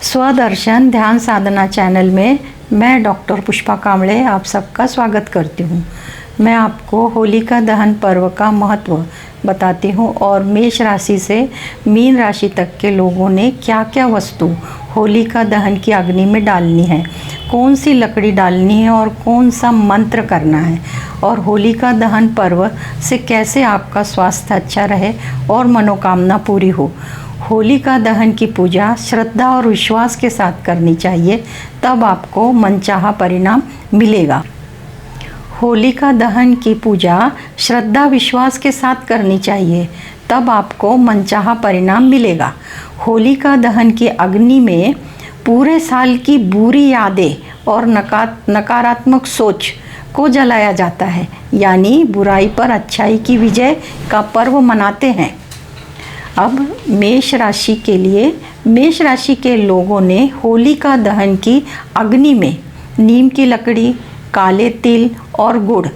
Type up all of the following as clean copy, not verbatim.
स्वदर्शन ध्यान साधना चैनल में मैं डॉक्टर पुष्पा कांबळे आप सबका स्वागत करती हूँ। मैं आपको होलिका दहन पर्व का महत्व बताती हूँ और मेष राशि से मीन राशि तक के लोगों ने क्या क्या वस्तु होलिका दहन की अग्नि में डालनी है, कौन सी लकड़ी डालनी है और कौन सा मंत्र करना है, और होलिका दहन पर्व से कैसे आपका स्वास्थ्य अच्छा रहे और मनोकामना पूरी हो। होलिका दहन की पूजा श्रद्धा और विश्वास के साथ करनी चाहिए, तब आपको मनचाहा परिणाम मिलेगा। होलिका दहन की पूजा श्रद्धा विश्वास के साथ करनी चाहिए, तब आपको मनचाहा परिणाम मिलेगा। होलिका दहन की अग्नि में पूरे साल की बुरी यादें और नकारात्मक सोच को जलाया जाता है, यानी बुराई पर अच्छाई की विजय का पर्व मनाते हैं। अब मेष राशि के लिए, मेष राशि के लोगों ने होलिका दहन की अग्नि में नीम की लकड़ी, काले तिल और गुड़,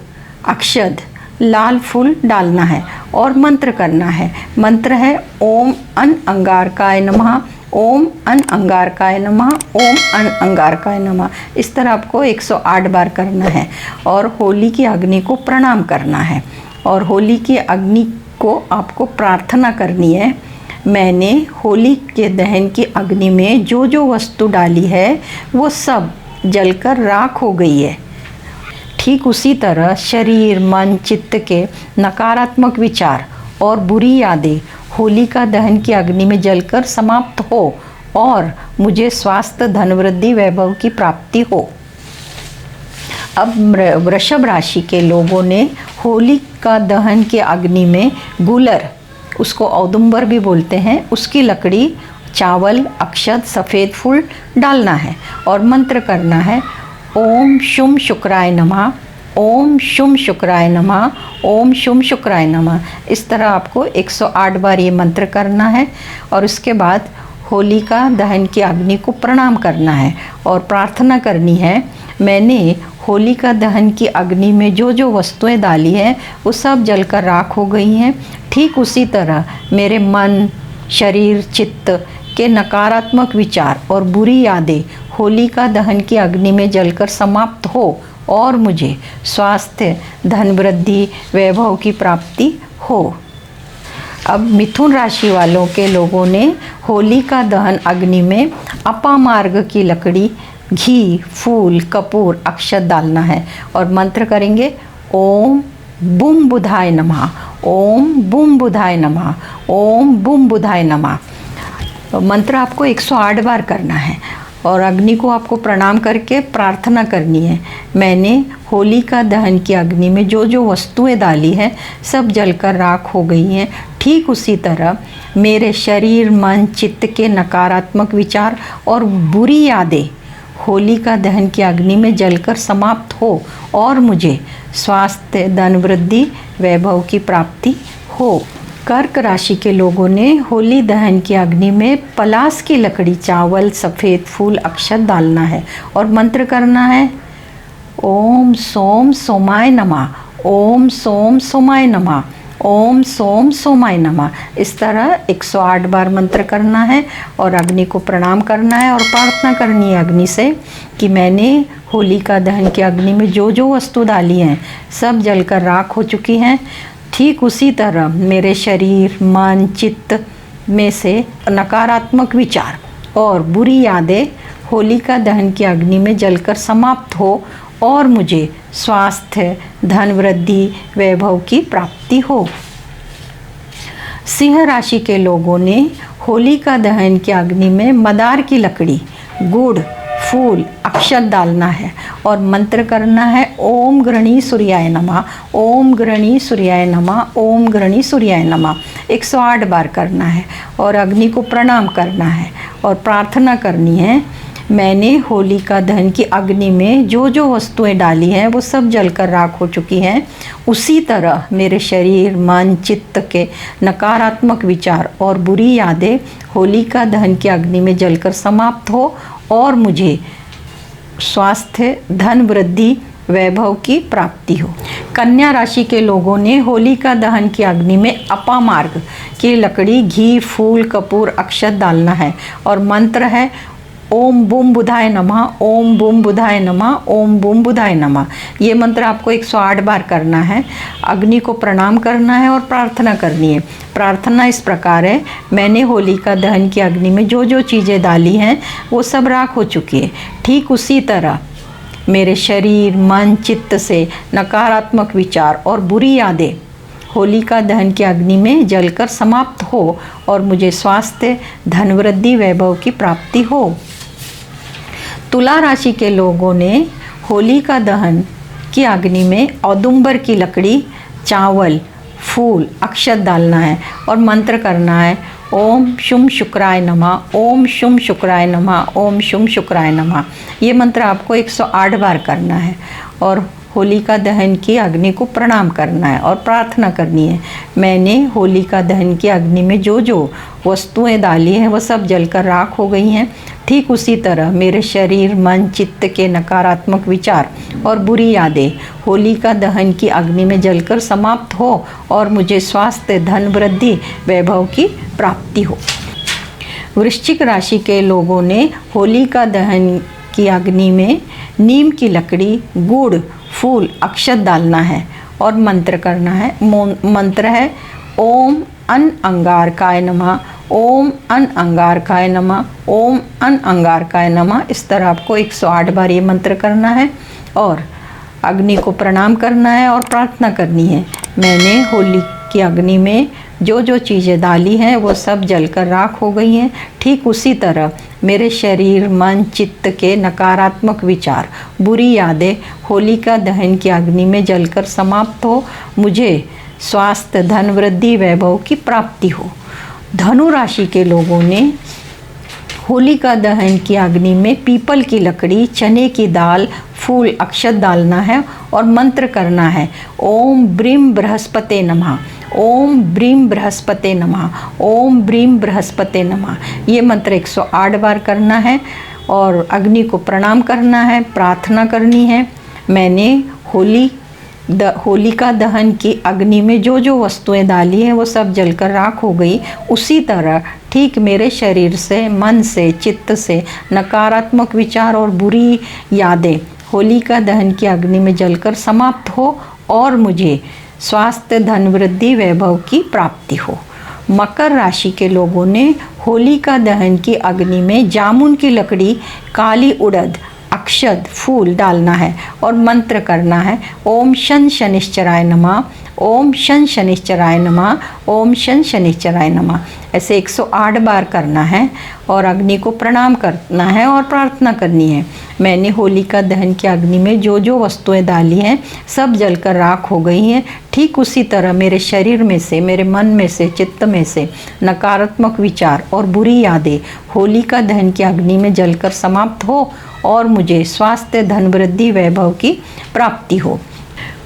अक्षत, लाल फूल डालना है और मंत्र करना है। मंत्र है ओम अन अंगारकाय नमः, ओम अन अंगारकाय नमः, ओम अन अंगारकाय नमः। इस तरह आपको 108 बार करना है और होली की अग्नि को प्रणाम करना है। और होली की अग्नि को आपको प्रार्थना करनी है, मैंने होली के दहन की अग्नि में जो जो वस्तु डाली है वो सब जलकर राख हो गई है। ठीक उसी तरह शरीर, मन, चित्त के नकारात्मक विचार और बुरी यादें होलिका दहन की अग्नि में जलकर समाप्त हो और मुझे स्वास्थ्य, धन वृद्धि, वैभव की प्राप्ति हो। अब वृषभ राशि के लोगों ने होलिका दहन के अग्नि में गुलर, उसको औदुंबर भी बोलते हैं, उसकी लकड़ी, चावल, अक्षत, सफ़ेद फूल डालना है और मंत्र करना है ओम शुम शुक्राय नमः, ओम शुम शुक्राय नमः, ओम शुम शुक्राय नमः। इस तरह आपको 108 बार ये मंत्र करना है और उसके बाद होलिका दहन की अग्नि को प्रणाम करना है और प्रार्थना करनी है, मैंने होलिका दहन की अग्नि में जो जो वस्तुएं डाली हैं वो सब जलकर राख हो गई हैं। ठीक उसी तरह मेरे मन, शरीर, चित्त के नकारात्मक विचार और बुरी यादें होलिका दहन की अग्नि में जलकर समाप्त हो और मुझे स्वास्थ्य, धन वृद्धि, वैभव की प्राप्ति हो। अब मिथुन राशि वालों के लोगों ने होलिका दहन अग्नि में अपामार्ग की लकड़ी, घी, फूल, कपूर, अक्षत डालना है और मंत्र करेंगे ओम बुम बुधाय नमः, ओम बुम बुधाय नमः, ओम बुम बुधाय नमः। मंत्र आपको 108 बार करना है और अग्नि को आपको प्रणाम करके प्रार्थना करनी है, मैंने होलिका दहन की अग्नि में जो जो वस्तुएं डाली हैं सब जलकर राख हो गई हैं। ठीक उसी तरह मेरे शरीर, मन, चित्त के नकारात्मक विचार और बुरी यादें होलिका दहन की अग्नि में जलकर समाप्त हो और मुझे स्वास्थ्य, धन वृद्धि, वैभव की प्राप्ति हो। कर्क राशि के लोगों ने होली दहन की अग्नि में पलास की लकड़ी, चावल, सफ़ेद फूल, अक्षत डालना है और मंत्र करना है ओम सोम सोमाय नमः, ओम सोम सोमाय नमः, ओम सोम सोमाय नमः। इस तरह 108 बार मंत्र करना है और अग्नि को प्रणाम करना है और प्रार्थना करनी है अग्नि से कि मैंने होलिका दहन की अग्नि में जो जो वस्तु डाली हैं सब जलकर राख हो चुकी हैं। ठीक उसी तरह मेरे शरीर, मन, चित्त में से नकारात्मक विचार और बुरी यादें होलिका दहन की अग्नि में जलकर समाप्त हो और मुझे स्वास्थ्य, धन वृद्धि, वैभव की प्राप्ति हो। सिंह राशि के लोगों ने होलिका दहन की अग्नि में मदार की लकड़ी, गुड़, फूल, अक्षत डालना है और मंत्र करना है ओम गृणी सूर्याय नमः, ओम गृणी सूर्याय नमः, ओम गृणी सूर्याय नमः। 108 बार करना है और अग्नि को प्रणाम करना है और प्रार्थना करनी है, मैंने होलिका दहन की अग्नि में जो जो वस्तुएं डाली हैं वो सब जलकर राख हो चुकी हैं। उसी तरह मेरे शरीर, मन, चित्त के नकारात्मक विचार और बुरी यादें होलिका दहन की अग्नि में जलकर समाप्त हो और मुझे स्वास्थ्य, धन वृद्धि, वैभव की प्राप्ति हो। कन्या राशि के लोगों ने होलिका दहन की अग्नि में अपामार्ग की लकड़ी, घी, फूल, कपूर, अक्षत डालना है और मंत्र है ओम बूम बुधाय नमः, ओम बूम बुधाय नमः, ओम बूम बुधाय नमः। ये मंत्र आपको 108 बार करना है। अग्नि को प्रणाम करना है और प्रार्थना करनी है। प्रार्थना इस प्रकार है, मैंने होलिका दहन की अग्नि में जो जो चीज़ें डाली हैं वो सब राख हो चुकी है। ठीक उसी तरह मेरे शरीर, मन, चित्त से नकारात्मक विचार और बुरी यादें होलिका दहन की अग्नि में जलकर समाप्त हो और मुझे स्वास्थ्य, धन वृद्धि, वैभव की प्राप्ति हो। तुला राशि के लोगों ने होलिका दहन की अग्नि में औदुंबर की लकड़ी, चावल, फूल, अक्षत डालना है और मंत्र करना है, ओम शुम शुक्राय नमः, ओम शुम शुक्राय नमः, ओम शुम शुक्राय नमः। ये मंत्र आपको 108 बार करना है और होलिका दहन की अग्नि को प्रणाम करना है और प्रार्थना करनी है, मैंने होलिका दहन की अग्नि में जो जो वस्तुएं डाली हैं वह सब जलकर राख हो गई हैं। ठीक उसी तरह मेरे शरीर, मन, चित्त के नकारात्मक विचार और बुरी यादें होलिका दहन की अग्नि में जलकर समाप्त हो और मुझे स्वास्थ्य, धन वृद्धि, वैभव की प्राप्ति हो। वृश्चिक राशि के लोगों ने होलिका दहन की अग्नि में नीम की लकड़ी, गुड़, फूल, अक्षत डालना है और मंत्र करना है। मंत्र है, ओम अन अंगारकाय नमः, ओम अन अंगारकाय नमः, ओम अन अंगारकाय नमः। इस तरह आपको 108 बार ये मंत्र करना है और अग्नि को प्रणाम करना है और प्रार्थना करनी है, मैंने होली की अग्नि में जो जो चीज़ें डाली हैं वो सब जलकर राख हो गई हैं। ठीक उसी तरह मेरे शरीर, मन, चित्त के नकारात्मक विचार, बुरी यादें होलिका दहन की अग्नि में जलकर समाप्त हो, मुझे स्वास्थ्य, धन वृद्धि, वैभव की प्राप्ति हो। धनु राशि के लोगों ने होलिका दहन की अग्नि में पीपल की लकड़ी, चने की दाल, फूल, अक्षत डालना है और मंत्र करना है, ओम ब्रीम बृहस्पते नमः, ओम ब्रीम बृहस्पते नमः, ओम ब्रीम बृहस्पते नमः। ये मंत्र 108 बार करना है और अग्नि को प्रणाम करना है, प्रार्थना करनी है, मैंने होलिका दहन की अग्नि में जो जो वस्तुएं डाली हैं वो सब जलकर राख हो गई। उसी तरह ठीक मेरे शरीर से, मन से, चित्त से नकारात्मक विचार और बुरी यादें होलिका दहन की अग्नि में जलकर समाप्त हो और मुझे स्वास्थ्य, धन वृद्धि, वैभव की प्राप्ति हो। मकर राशि के लोगों ने होलिका दहन की अग्नि में जामुन की लकड़ी, काली उड़द, अक्षत, फूल डालना है और मंत्र करना है, ओम शन शनिश्चराय नमः, ओम शन शनिश्चराय नमः, ओम शन शनिश्चराय नमः। ऐसे 108 बार करना है और अग्नि को प्रणाम करना है और प्रार्थना करनी है, मैंने होलिका दहन की अग्नि में जो जो वस्तुएं डाली हैं सब जलकर राख हो गई हैं। ठीक उसी तरह मेरे शरीर में से, मेरे मन में से, चित्त में से नकारात्मक विचार और बुरी यादें होलिका दहन की अग्नि में जलकर समाप्त हो और मुझे स्वास्थ्य, धन वृद्धि, वैभव की प्राप्ति हो।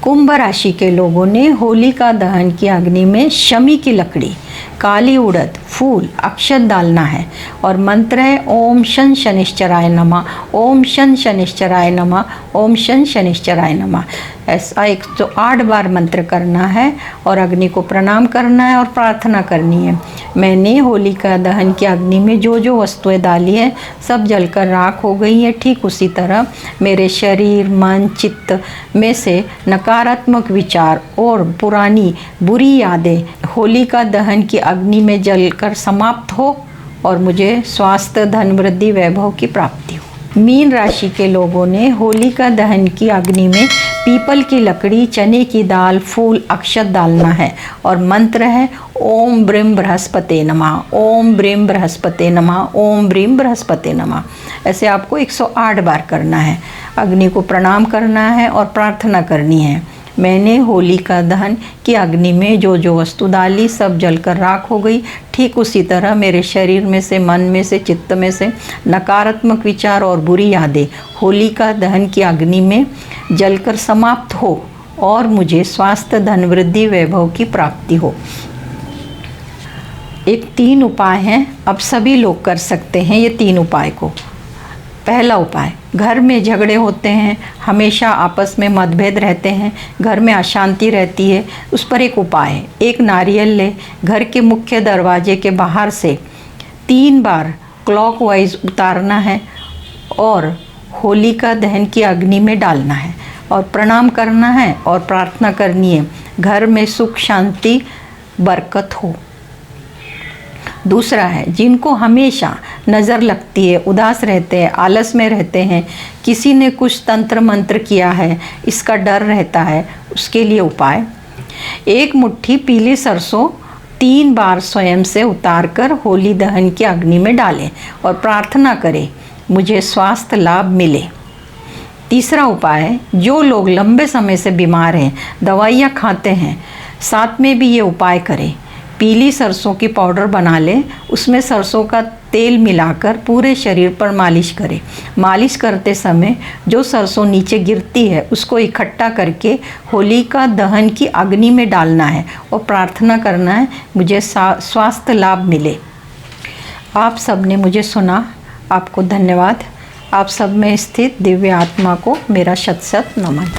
कुंभ राशि के लोगों ने होलिका दहन की अग्नि में शमी की लकड़ी, काली उड़द, फूल, अक्षत डालना है और मंत्र है, ओम शन शनिश्चराय नमः, ओम शन शनिश्चराय नमः, ओम शन शनिश्चराय नमः। ऐसा 108 बार मंत्र करना है और अग्नि को प्रणाम करना है और प्रार्थना करनी है, मैंने होलिका दहन की अग्नि में जो जो वस्तुएं डाली हैं सब जलकर राख हो गई हैं। ठीक उसी तरह मेरे शरीर, मन, चित्त में से नकारात्मक विचार और पुरानी बुरी यादें होलिका दहन की अग्नि में जलकर समाप्त हो और मुझे स्वास्थ्य, धन वृद्धि, वैभव की प्राप्ति हो। मीन राशि के लोगों ने होलिका दहन की अग्नि में पीपल की लकड़ी, चने की दाल, फूल, अक्षत डालना है और मंत्र है, ओम ब्रीम बृहस्पते नमः, ओम ब्रीम बृहस्पते नमः, ओम ब्रीम बृहस्पते नमः। ऐसे आपको 108 बार करना है, अग्नि को प्रणाम करना है और प्रार्थना करनी है, मैंने होलिका दहन की अग्नि में जो जो वस्तु डाली सब जलकर राख हो गई। ठीक उसी तरह मेरे शरीर में से, मन में से, चित्त में से नकारात्मक विचार और बुरी यादें होलिका दहन की अग्नि में जलकर समाप्त हो और मुझे स्वास्थ्य, धन वृद्धि, वैभव की प्राप्ति हो। एक 3 उपाय हैं, अब सभी लोग कर सकते हैं ये 3 उपाय को। पहला उपाय, घर में झगड़े होते हैं, हमेशा आपस में मतभेद रहते हैं, घर में अशांति रहती है, उस पर एक उपाय है, एक नारियल ले, घर के मुख्य दरवाजे के बाहर से 3 बार क्लॉकवाइज उतारना है और होलिका दहन की अग्नि में डालना है और प्रणाम करना है और प्रार्थना करनी है, घर में सुख शांति बरकत हो। दूसरा है, जिनको हमेशा नज़र लगती है, उदास रहते हैं, आलस में रहते हैं, किसी ने कुछ तंत्र मंत्र किया है, इसका डर रहता है, उसके लिए उपाय, एक मुट्ठी पीली सरसों 3 बार स्वयं से उतारकर होली दहन की अग्नि में डालें और प्रार्थना करें, मुझे स्वास्थ्य लाभ मिले। तीसरा उपाय, जो लोग लंबे समय से बीमार हैं, दवाइयाँ खाते हैं, साथ में भी ये उपाय करें। पीली सरसों की पाउडर बना लें, उसमें सरसों का तेल मिलाकर पूरे शरीर पर मालिश करें। मालिश करते समय जो सरसों नीचे गिरती है उसको इकट्ठा करके होलिका दहन की अग्नि में डालना है और प्रार्थना करना है, मुझे स्वास्थ्य लाभ मिले। आप सब ने मुझे सुना, आपको धन्यवाद। आप सब में स्थित दिव्य आत्मा को मेरा शत शत नमन।